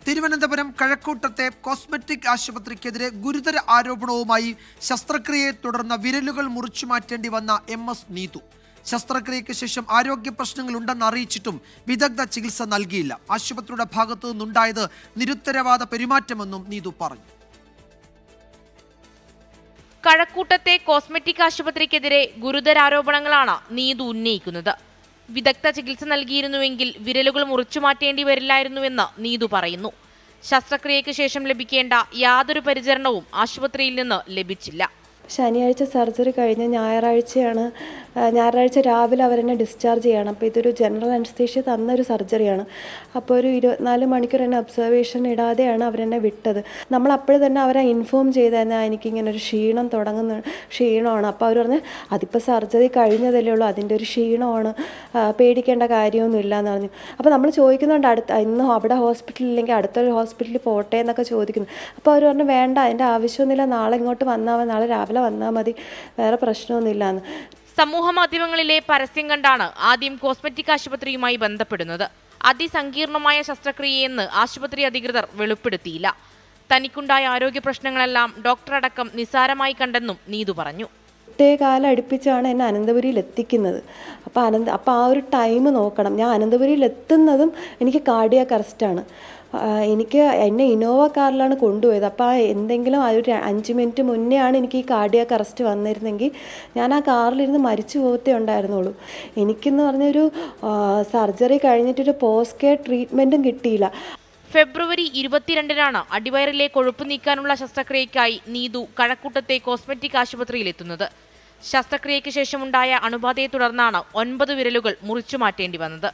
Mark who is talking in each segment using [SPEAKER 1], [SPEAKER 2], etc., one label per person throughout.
[SPEAKER 1] Thiruvananthapuram കഴക്കൂട്ടത്തെ cosmetic ആശുപത്രിക്കെതിരെ ഗുരുതര ആരോപണവുമായി ശസ്ത്രക്രിയയെ തുടർന്ന് വിരലുകൾ മുറിച്ചു മാറ്റേണ്ടി വന്ന MS നീതു. ശസ്ത്രക്രിയയ്ക്ക് ശേഷം ആരോഗ്യ പ്രശ്നങ്ങൾ ഉണ്ടെന്ന് അറിയിച്ചിട്ടും വിദഗ്ധ ചികിത്സ നൽകിയില്ല. ആശുപത്രിയുടെ ഭാഗത്തു നിന്നുണ്ടായത് നിരുത്തരവാദ പെരുമാറ്റമെന്നും നീതു പറഞ്ഞു.
[SPEAKER 2] കഴക്കൂട്ടത്തെ കോസ്മെറ്റിക് ആശുപത്രിക്കെതിരെ ഗുരുതര ആരോപണങ്ങളാണ് നീതു ഉന്നയിക്കുന്നത്. വിദഗ്ധ ചികിത്സ നൽകിയിരുന്നുവെങ്കിൽ വിരലുകൾ മുറിച്ചു മാറ്റേണ്ടി വരില്ലായിരുന്നുവെന്ന് നീതു പറയുന്നു. ശസ്ത്രക്രിയയ്ക്ക് ശേഷം ലഭിക്കേണ്ട യാതൊരു പരിചരണവും ആശുപത്രിയിൽ നിന്ന് ലഭിച്ചില്ല.
[SPEAKER 3] ശനിയാഴ്ച സർജറി കഴിഞ്ഞ് ഞായറാഴ്ച രാവിലെ അവരെന്നെ ഡിസ്ചാർജ് ചെയ്യണം. അപ്പോൾ ഇതൊരു ജനറൽ അനസ്തേഷ്യ തന്നൊരു സർജറിയാണ്. അപ്പോൾ ഒരു 24 മണിക്കൂർ എന്നെ ഒബ്സർവേഷൻ ഇടാതെയാണ് അവരെന്നെ വിട്ടത്. നമ്മൾ അപ്പോൾ തന്നെ അവരെ ഇൻഫോം ചെയ്താൽ എനിക്കിങ്ങനെ ഒരു ക്ഷീണമാണ്. അപ്പോൾ അവർ പറഞ്ഞ് അതിപ്പോൾ സർജറി കഴിഞ്ഞതല്ലേ ഉള്ളൂ, അതിൻ്റെ ഒരു ക്ഷീണമാണ്, പേടിക്കേണ്ട കാര്യമൊന്നുമില്ല എന്ന് പറഞ്ഞു. അപ്പോൾ നമ്മൾ ചോദിക്കുന്നുണ്ട് ഇന്ന് അവിടെ ഹോസ്പിറ്റലിൽ ഇല്ലെങ്കിൽ അടുത്തൊരു ഹോസ്പിറ്റലിൽ പോട്ടെ എന്നൊക്കെ ചോദിക്കുന്നു. അപ്പോൾ അവർ പറഞ്ഞു വേണ്ട, അതിൻ്റെ ആവശ്യമൊന്നുമില്ല, നാളെ ഇങ്ങോട്ട് വന്നാൽ നാളെ രാവിലെ വന്നാൽ മതി, വേറെ പ്രശ്നമൊന്നുമില്ല എന്ന്.
[SPEAKER 2] സമൂഹ മാധ്യമങ്ങളിലെ പരസ്യം കണ്ടാണ് ആദ്യം കോസ്മെറ്റിക് ആശുപത്രിയുമായി ബന്ധപ്പെടുന്നത്. അതിസങ്കീർണമായ ശസ്ത്രക്രിയയെന്ന് ആശുപത്രി അധികൃതർ വെളിപ്പെടുത്തിയില്ല. തനിക്കുണ്ടായ ആരോഗ്യ പ്രശ്നങ്ങളെല്ലാം ഡോക്ടറടക്കം നിസ്സാരമായി കണ്ടെന്നും നീതു പറഞ്ഞു.
[SPEAKER 3] കാലം അടുപ്പിച്ചാണ് എന്നെ അനന്തപുരിയിൽ എത്തിക്കുന്നത്. അപ്പോൾ ആ ഒരു ടൈം നോക്കണം. ഞാൻ അനന്തപുരിയിൽ എത്തുന്നതും എനിക്ക് കാർഡിയാക് അറസ്റ്റാണ്. എന്നെ ഇന്നോവ കാറിലാണ് കൊണ്ടുപോയത്. അപ്പോൾ എന്തെങ്കിലും ഒരു 5 മിനിറ്റ് മുന്നേ ആണ് എനിക്ക് ഈ കാർഡിയാക് അറസ്റ്റ് വന്നിരുന്നെങ്കിൽ ഞാൻ ആ കാറിലിരുന്ന് മരിച്ചു പോകത്തേ ഉണ്ടായിരുന്നുള്ളൂ. എനിക്കെന്ന് പറഞ്ഞൊരു സർജറി കഴിഞ്ഞിട്ടൊരു പോസ്റ്റ് കെയർ ട്രീറ്റ്മെൻറ്റും കിട്ടിയില്ല.
[SPEAKER 2] ഫെബ്രുവരി 22-നാണ് അടിവയറിലെ കൊഴുപ്പ് നീക്കാനുള്ള ശസ്ത്രക്രിയയ്ക്കായി നീതു കഴക്കൂട്ടത്തെ കോസ്മെറ്റിക് ആശുപത്രിയിൽ എത്തുന്നത്. ശസ്ത്രക്രിയയ്ക്ക് ശേഷമുണ്ടായ അണുബാധയെ തുടർന്നാണ് 9 വിരലുകൾ മുറിച്ചു മാറ്റേണ്ടി വന്നത്.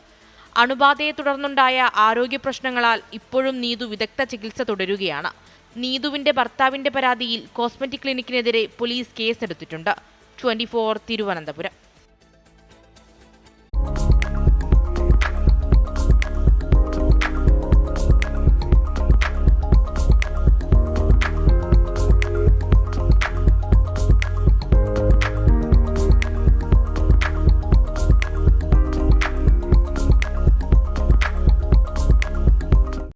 [SPEAKER 2] അണുബാധയെ തുടർന്നുണ്ടായ ആരോഗ്യ പ്രശ്നങ്ങളാൽ ഇപ്പോഴും നീതു വിദഗ്ധ ചികിത്സ തുടരുകയാണ്. നീതുവിന്റെ ഭർത്താവിന്റെ പരാതിയിൽ കോസ്മെറ്റിക് ക്ലിനിക്കിനെതിരെ പോലീസ് കേസെടുത്തിട്ടുണ്ട്. 24 തിരുവനന്തപുരം.